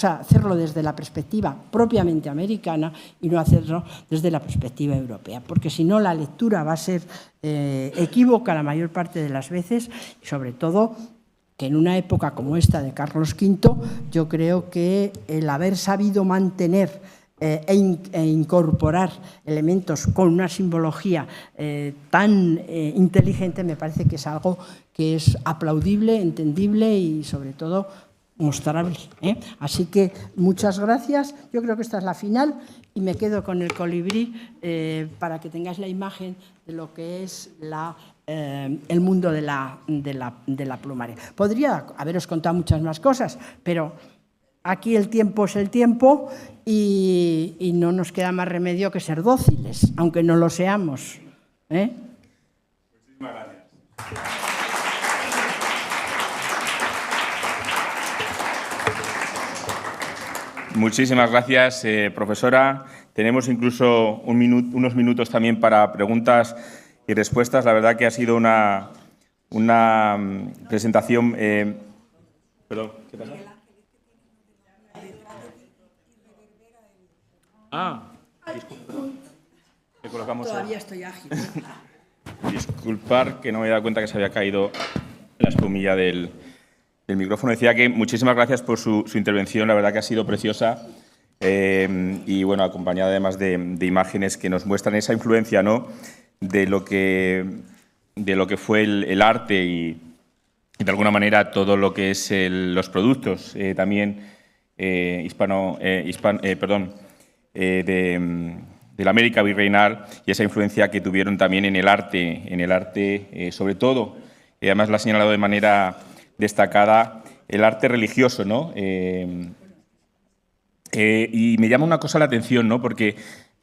hacerlo desde la perspectiva propiamente americana y no hacerlo desde la perspectiva europea, porque si no la lectura va a ser equívoca la mayor parte de las veces, y sobre todo que en una época como esta de Carlos V, yo creo que el haber sabido mantener e incorporar elementos con una simbología tan inteligente, me parece que es algo que es aplaudible, entendible y sobre todo mostrable. Así que muchas gracias. Yo creo que esta es la final y me quedo con el colibrí para que tengáis la imagen de lo que es el mundo de la plumaria. Podría haberos contado muchas más cosas, pero aquí el tiempo es el tiempo y no nos queda más remedio que ser dóciles, aunque no lo seamos. Muchísimas gracias. Muchísimas gracias, profesora. Tenemos incluso unos minutos también para preguntas y respuestas. La verdad que ha sido una presentación... Perdón, ¿qué pasa? ¿Qué colocamos? Todavía estoy ágil. Disculpar, que no me he dado cuenta que se había caído la espumilla del micrófono. Decía que muchísimas gracias por su intervención, la verdad que ha sido preciosa y bueno, acompañada además de imágenes que nos muestran esa influencia, ¿no?, de lo que fue el arte y de alguna manera todo lo que es los productos también de la América virreinal, y esa influencia que tuvieron también en el arte sobre todo, además lo ha señalado de manera destacada, el arte religioso, ¿no? Y me llama una cosa la atención, ¿no?, porque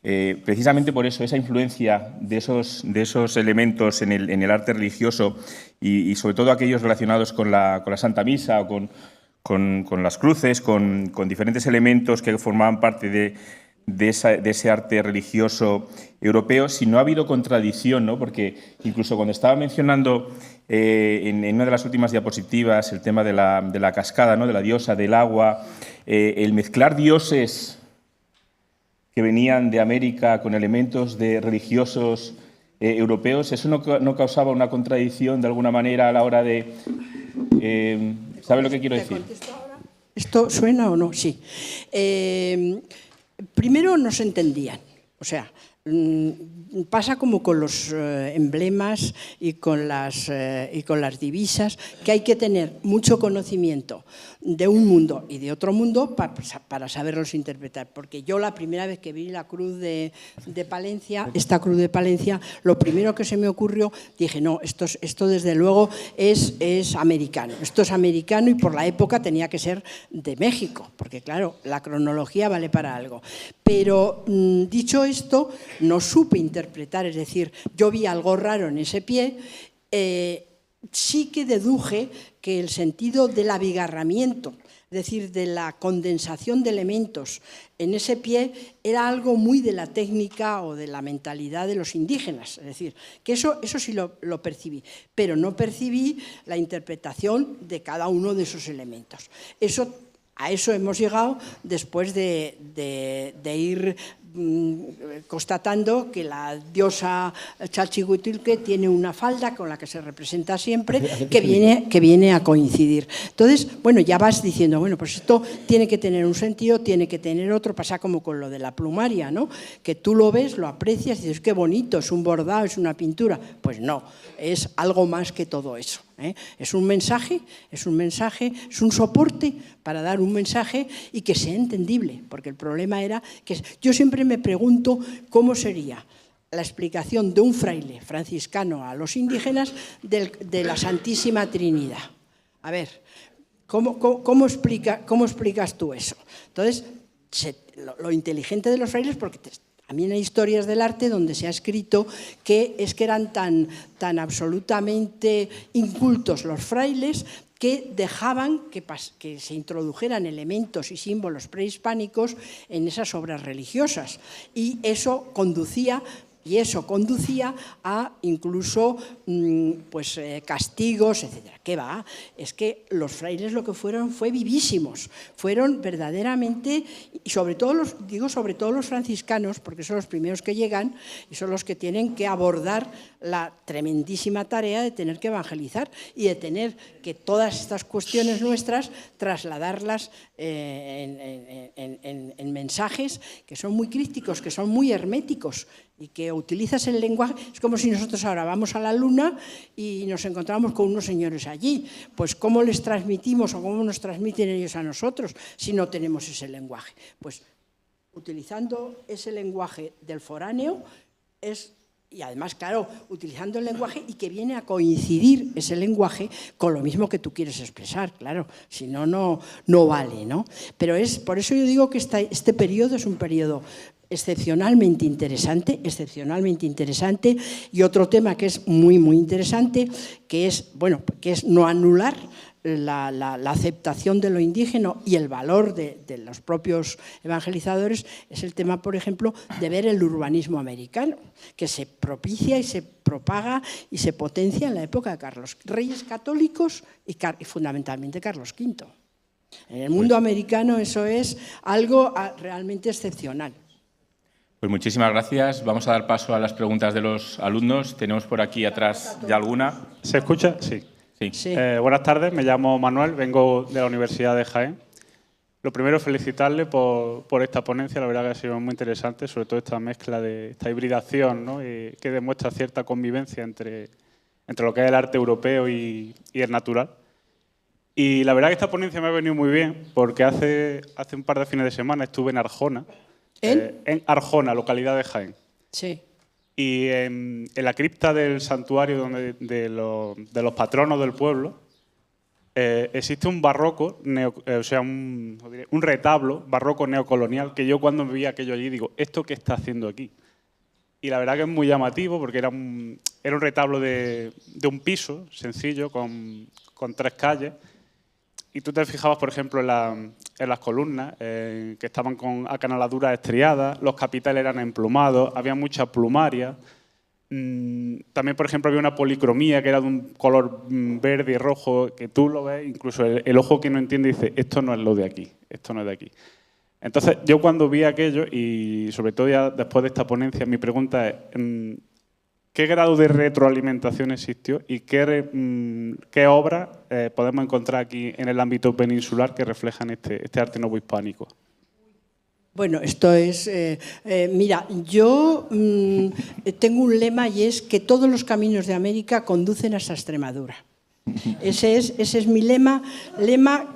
precisamente por eso, esa influencia de esos elementos en el arte religioso y sobre todo aquellos relacionados con la Santa Misa o con las cruces, con diferentes elementos que formaban parte de ese arte religioso europeo, si no ha habido contradicción, ¿no? Porque incluso cuando estaba mencionando en una de las últimas diapositivas el tema de la cascada, ¿no?, de la diosa del agua, el mezclar dioses que venían de América con elementos religiosos europeos, ¿eso no causaba una contradicción de alguna manera a la hora de... ¿Sabe lo que quiero decir? ¿Esto suena o no? Sí. Primero no se entendían, o sea, pasa como con los emblemas y con las divisas, que hay que tener mucho conocimiento de un mundo y de otro mundo para saberlos interpretar. Porque yo la primera vez que vi la cruz de Palencia, esta cruz de Palencia, lo primero que se me ocurrió, dije, no, esto desde luego es americano. Esto es americano y por la época tenía que ser de México, porque claro, la cronología vale para algo. Pero dicho esto, no supe interpretar, es decir, yo vi algo raro en ese pie sí que deduje que el sentido del abigarramiento, es decir, de la condensación de elementos en ese pie, era algo muy de la técnica o de la mentalidad de los indígenas. Es decir, que eso sí lo percibí, pero no percibí la interpretación de cada uno de esos elementos. A eso hemos llegado después de ir constatando que la diosa Chalchihuitlque tiene una falda con la que se representa siempre, que viene a coincidir. Entonces, bueno, ya vas diciendo, bueno, pues esto tiene que tener un sentido, tiene que tener otro, pasa como con lo de la plumaria, ¿no? Que tú lo ves, lo aprecias y dices, qué bonito, es un bordado, es una pintura. Pues no, es algo más que todo eso. Es un mensaje, es un soporte para dar un mensaje y que sea entendible, porque el problema era que yo siempre me pregunto cómo sería la explicación de un fraile franciscano a los indígenas de la Santísima Trinidad. A ver, ¿cómo explicas tú eso? Entonces, lo inteligente de los frailes, porque también hay historias del arte donde se ha escrito que eran tan absolutamente incultos los frailes que dejaban que se introdujeran elementos y símbolos prehispánicos en esas obras religiosas. Y eso conducía a incluso castigos, etc. ¿Qué va? Es que los frailes lo que fueron fue vivísimos, fueron verdaderamente, y sobre todo los franciscanos, porque son los primeros que llegan y son los que tienen que abordar la tremendísima tarea de tener que evangelizar y de tener que todas estas cuestiones nuestras trasladarlas en mensajes que son muy críticos, que son muy herméticos, y que utilizas el lenguaje. Es como si nosotros ahora vamos a la Luna y nos encontramos con unos señores allí. Pues ¿cómo les transmitimos o cómo nos transmiten ellos a nosotros si no tenemos ese lenguaje? Pues utilizando ese lenguaje del foráneo y además, claro, utilizando el lenguaje y que viene a coincidir ese lenguaje con lo mismo que tú quieres expresar, claro, si no, no vale, ¿no? Pero por eso yo digo que este periodo es un periodo excepcionalmente interesante, y otro tema que es muy, muy interesante, que es no anular la aceptación de lo indígena y el valor de los propios evangelizadores, es el tema, por ejemplo, de ver el urbanismo americano, que se propicia y se propaga y se potencia en la época de Carlos, Reyes Católicos y fundamentalmente Carlos V. En el mundo americano eso es algo realmente excepcional. Pues muchísimas gracias. Vamos a dar paso a las preguntas de los alumnos. Tenemos por aquí atrás ya alguna. ¿Se escucha? Sí. Sí. Buenas tardes, me llamo Manuel, vengo de la Universidad de Jaén. Lo primero, felicitarle por esta ponencia, la verdad que ha sido muy interesante, sobre todo esta mezcla esta hibridación, ¿no? Que demuestra cierta convivencia entre lo que es el arte europeo y el natural. Y la verdad que esta ponencia me ha venido muy bien, porque hace un par de fines de semana estuve en Arjona. En Arjona, localidad de Jaén. Sí. Y en la cripta del santuario de los patronos del pueblo existe un barroco, un retablo barroco neocolonial que yo cuando vi aquello allí digo, ¿esto qué está haciendo aquí? Y la verdad que es muy llamativo porque era un retablo de un piso sencillo con 3 calles. Y tú te fijabas, por ejemplo, en las columnas, que estaban con acanaladuras estriadas, los capiteles eran emplumados, había mucha plumaria. También, por ejemplo, había una policromía que era de un color verde y rojo, que tú lo ves, incluso el ojo que no entiende dice, esto no es lo de aquí, esto no es de aquí. Entonces, yo cuando vi aquello, y sobre todo ya después de esta ponencia, mi pregunta es, ¿qué grado de retroalimentación existió y qué obras podemos encontrar aquí en el ámbito peninsular que reflejan este arte novohispánico? Bueno, esto es... mira, yo tengo un lema y es que todos los caminos de América conducen hasta Extremadura. Ese es mi lema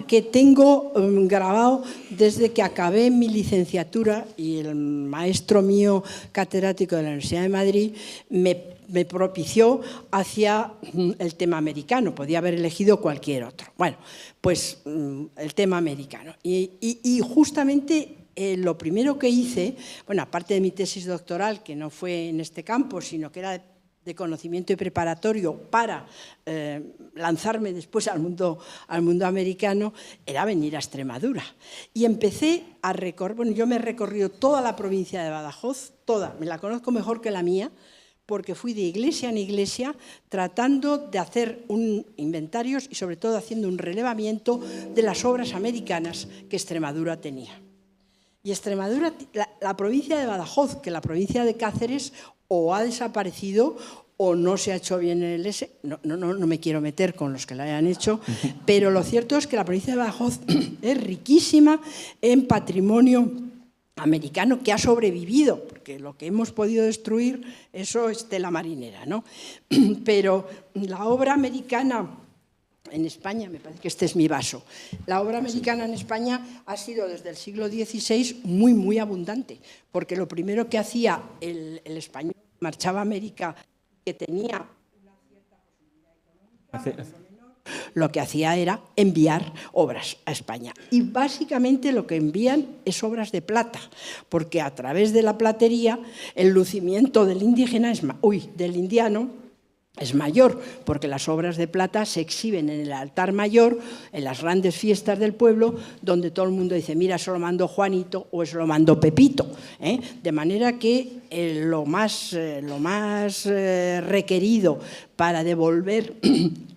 que tengo grabado desde que acabé mi licenciatura y el maestro mío catedrático de la Universidad de Madrid me propició hacia el tema americano. Podía haber elegido cualquier otro. Bueno, pues el tema americano. Y justamente lo primero que hice, bueno, aparte de mi tesis doctoral, que no fue en este campo, sino que era de conocimiento y preparatorio para lanzarme después al mundo americano, era venir a Extremadura. Y empecé a recorrer, bueno, yo me he recorrido toda la provincia de Badajoz, toda, me la conozco mejor que la mía, porque fui de iglesia en iglesia tratando de hacer inventarios y sobre todo haciendo un relevamiento de las obras americanas que Extremadura tenía. Y Extremadura, la provincia de Badajoz, que la provincia de Cáceres, o ha desaparecido o no se ha hecho bien el S. No me quiero meter con los que la hayan hecho, pero lo cierto es que la provincia de Badajoz es riquísima en patrimonio americano que ha sobrevivido, porque lo que hemos podido destruir, eso es tela marinera, ¿no? Pero la obra americana en España, me parece que este es mi vaso, la obra americana en España ha sido desde el siglo XVI muy, muy abundante, porque lo primero que hacía el español que marchaba a América, que tenía una cierta posibilidad económica, lo que hacía era enviar obras a España. Y básicamente lo que envían es obras de plata, porque a través de la platería el lucimiento del indígena del indiano es mayor, porque las obras de plata se exhiben en el altar mayor, en las grandes fiestas del pueblo, donde todo el mundo dice, mira, eso lo mandó Juanito o eso lo mandó Pepito. De manera que lo más requerido para devolver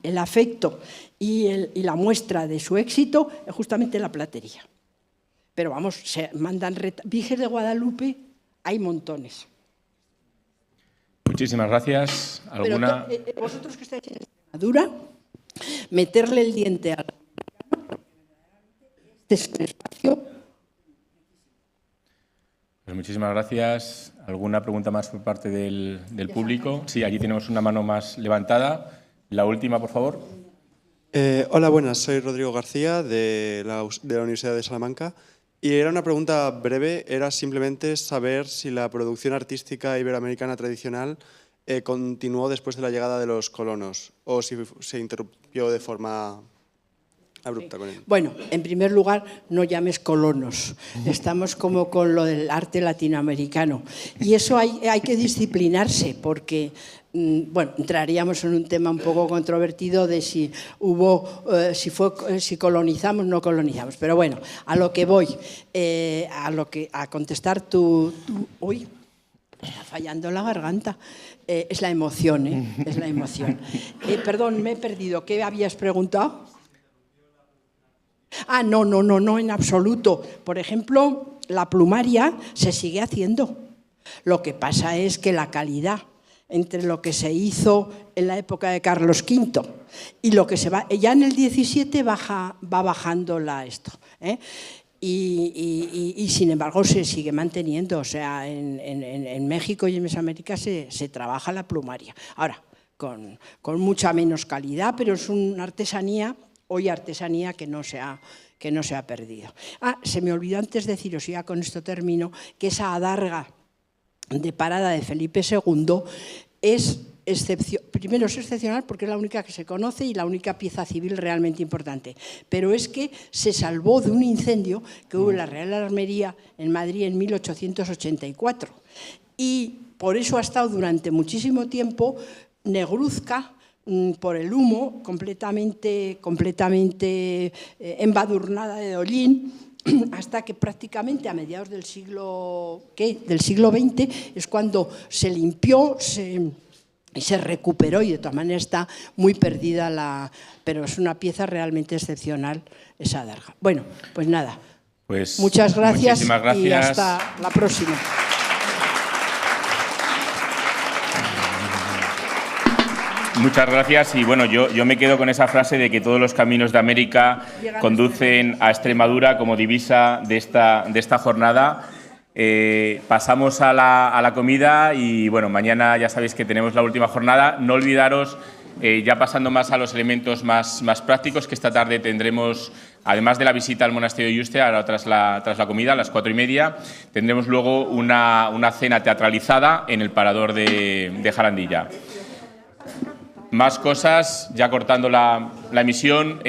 el afecto y la muestra de su éxito es justamente la platería. Pero vamos, se mandan Virgen de Guadalupe, hay montones. Muchísimas gracias. ¿Alguna? Pero vosotros que estáis en Extremadura, meterle el diente a la... Este es el espacio. Pues muchísimas gracias. ¿Alguna pregunta más por parte del público? Sí, allí tenemos una mano más levantada. La última, por favor. Hola, buenas. Soy Rodrigo García de la Universidad de Salamanca. Y era una pregunta breve, era simplemente saber si la producción artística iberoamericana tradicional continuó después de la llegada de los colonos o si se interrumpió de forma abrupta con él. Bueno, en primer lugar, no llames colonos. Estamos como con lo del arte latinoamericano. Y eso hay que disciplinarse porque... Bueno, entraríamos en un tema un poco controvertido de si colonizamos o no colonizamos. Pero bueno, a lo que voy, a contestar uy, está fallando la garganta. Es la emoción, es la emoción. Perdón, me he perdido. ¿Qué habías preguntado? No, en absoluto. Por ejemplo, la plumaria se sigue haciendo. Lo que pasa es que la calidad entre lo que se hizo en la época de Carlos V y lo que se va... Ya en el 17 va bajando esto. Y sin embargo se sigue manteniendo. O sea, en México y en Mesoamérica se trabaja la plumaria. Ahora, con mucha menos calidad, pero es una artesanía, hoy artesanía que no se ha perdido. Se me olvidó antes deciros, y ya con esto termino, que esa adarga de parada de Felipe II primero es excepcional porque es la única que se conoce y la única pieza civil realmente importante, pero es que se salvó de un incendio que hubo en la Real Armería en Madrid en 1884 y por eso ha estado durante muchísimo tiempo negruzca por el humo, completamente embadurnada de hollín, hasta que prácticamente a mediados del siglo XX es cuando se limpió y se recuperó, y de todas maneras está muy perdida pero es una pieza realmente excepcional esa adarga. Bueno, pues nada, pues muchas gracias, muchísimas gracias y hasta la próxima. Muchas gracias y bueno, yo me quedo con esa frase de que todos los caminos de América conducen a Extremadura como divisa de esta jornada. Pasamos a la comida y bueno, mañana ya sabéis que tenemos la última jornada. No olvidaros, ya pasando más a los elementos más prácticos, que esta tarde tendremos, además de la visita al monasterio de Yuste, ahora tras la comida, a las 4:30, tendremos luego una cena teatralizada en el parador de Jarandilla. Más cosas, ya cortando la emisión.